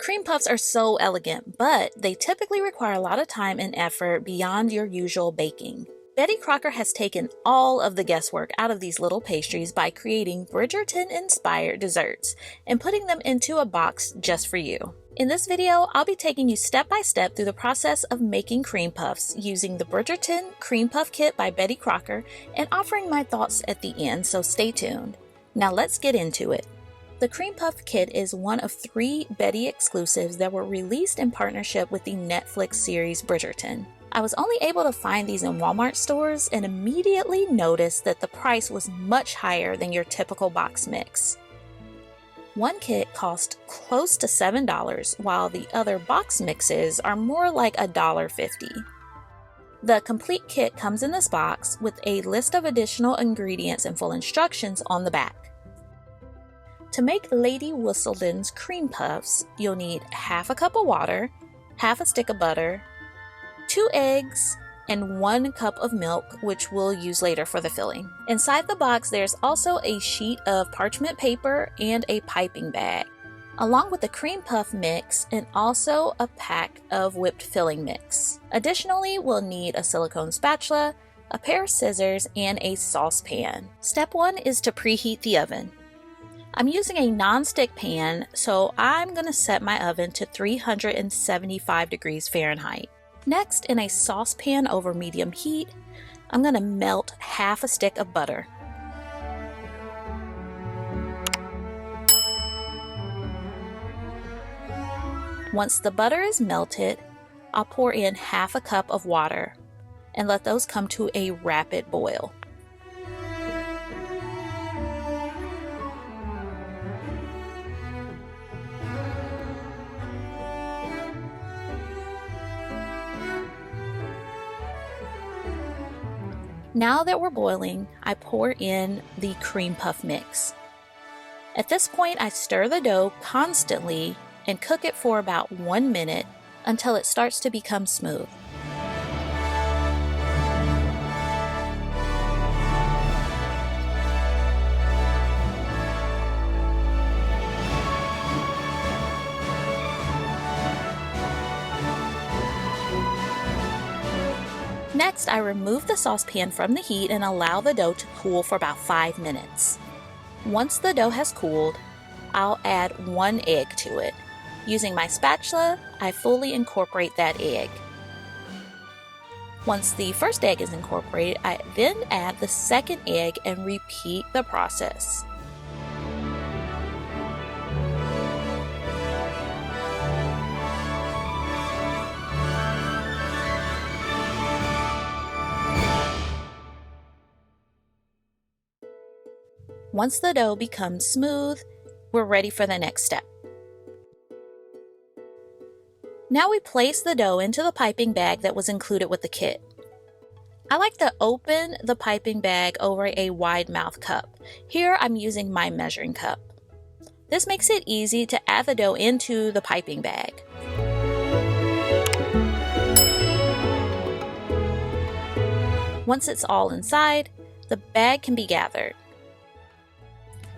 Cream puffs are so elegant, but they typically require a lot of time and effort beyond your usual baking. Betty Crocker has taken all of the guesswork out of these little pastries by creating Bridgerton-inspired desserts and putting them into a box just for you. In this video, I'll be taking you step by step through the process of making cream puffs using the Bridgerton Creme Puff Kit by Betty Crocker and offering my thoughts at the end, so stay tuned. Now let's get into it. The Creme Puff Kit is one of 3 Betty exclusives that were released in partnership with the Netflix series Bridgerton. I was only able to find these in Walmart stores and immediately noticed that the price was much higher than your typical box mix. One kit cost close to $7, while the other box mixes are more like $1.50. The complete kit comes in this box with a list of additional ingredients and full instructions on the back. To make Lady Whistledown's cream puffs, you'll need half a cup of water, half a stick of butter, 2 eggs, and 1 cup of milk, which we'll use later for the filling. Inside the box, there's also a sheet of parchment paper and a piping bag, along with the cream puff mix and also a pack of whipped filling mix. Additionally, we'll need a silicone spatula, a pair of scissors, and a saucepan. Step 1 is to preheat the oven. I'm using a non-stick pan, so I'm going to set my oven to 375 degrees Fahrenheit. Next, in a saucepan over medium heat, I'm going to melt half a stick of butter. Once the butter is melted, I'll pour in half a cup of water and let those come to a rapid boil. Now that we're boiling, I pour in the cream puff mix. At this point, I stir the dough constantly and cook it for about 1 minute until it starts to become smooth. Next, I remove the saucepan from the heat and allow the dough to cool for about 5 minutes. Once the dough has cooled, I'll add 1 egg to it. Using my spatula, I fully incorporate that egg. Once the first egg is incorporated, I then add the second egg and repeat the process. Once the dough becomes smooth, we're ready for the next step. Now we place the dough into the piping bag that was included with the kit. I like to open the piping bag over a wide mouth cup. Here I'm using my measuring cup. This makes it easy to add the dough into the piping bag. Once it's all inside, the bag can be gathered.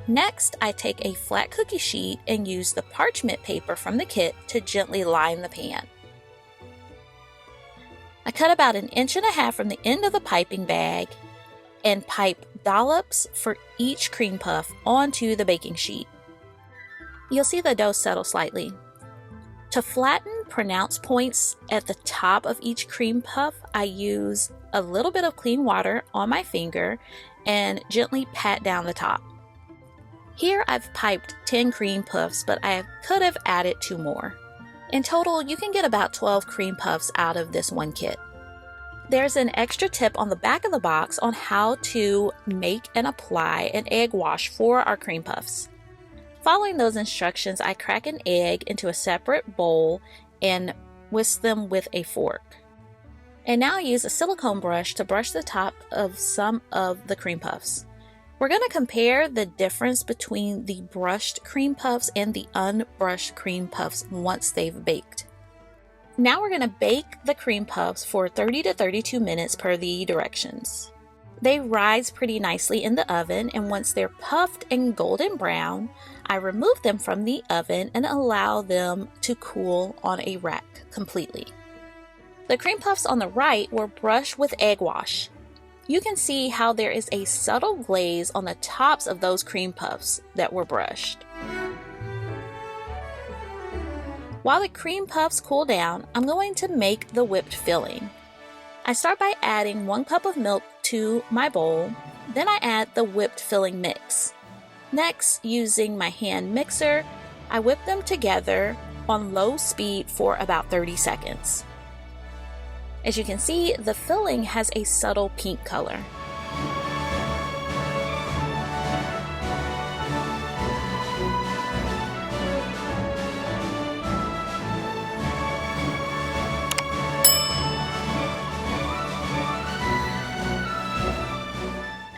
Next, I take a flat cookie sheet and use the parchment paper from the kit to gently line the pan. I cut about 1.5 inches from the end of the piping bag and pipe dollops for each cream puff onto the baking sheet. You'll see the dough settle slightly. To flatten pronounced points at the top of each cream puff, I use a little bit of clean water on my finger and gently pat down the top. Here I've piped 10 cream puffs, but I could have added 2 more. In total, you can get about 12 cream puffs out of this one kit. There's an extra tip on the back of the box on how to make and apply an egg wash for our cream puffs. Following those instructions, I crack an egg into a separate bowl and whisk them with a fork. And now I use a silicone brush to brush the top of some of the cream puffs. We're going to compare the difference between the brushed cream puffs and the unbrushed cream puffs once they've baked. Now we're going to bake the cream puffs for 30 to 32 minutes per the directions. They rise pretty nicely in the oven, and once they're puffed and golden brown, I remove them from the oven and allow them to cool on a rack completely. The cream puffs on the right were brushed with egg wash. You can see how there is a subtle glaze on the tops of those cream puffs that were brushed. While the cream puffs cool down, I'm going to make the whipped filling. I start by adding 1 cup of milk to my bowl, then I add the whipped filling mix. Next, using my hand mixer, I whip them together on low speed for about 30 seconds. As you can see, the filling has a subtle pink color.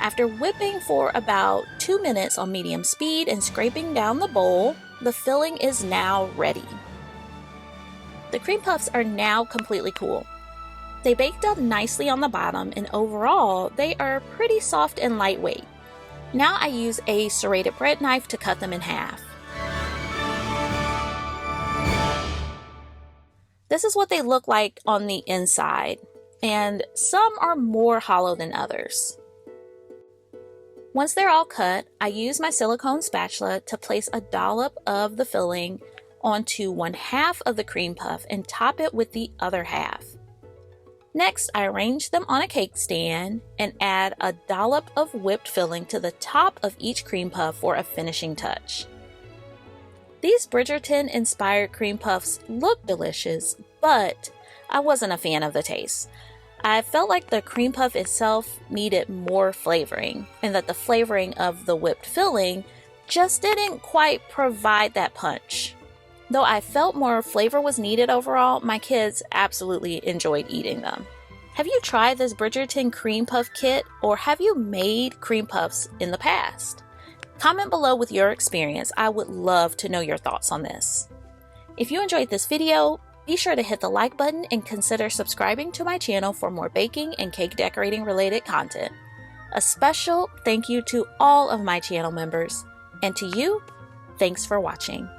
After whipping for about 2 minutes on medium speed and scraping down the bowl, the filling is now ready. The cream puffs are now completely cool. They baked up nicely on the bottom, and overall, they are pretty soft and lightweight. Now I use a serrated bread knife to cut them in half. This is what they look like on the inside, and some are more hollow than others. Once they're all cut, I use my silicone spatula to place a dollop of the filling onto 1/2 of the cream puff and top it with the other half. Next, I arrange them on a cake stand and add a dollop of whipped filling to the top of each cream puff for a finishing touch. These Bridgerton-inspired cream puffs look delicious, but I wasn't a fan of the taste. I felt like the cream puff itself needed more flavoring, and that the flavoring of the whipped filling just didn't quite provide that punch. Though I felt more flavor was needed overall, my kids absolutely enjoyed eating them. Have you tried this Bridgerton cream puff kit, or have you made cream puffs in the past? Comment below with your experience. I would love to know your thoughts on this. If you enjoyed this video, be sure to hit the like button and consider subscribing to my channel for more baking and cake decorating related content. A special thank you to all of my channel members, and to you, thanks for watching.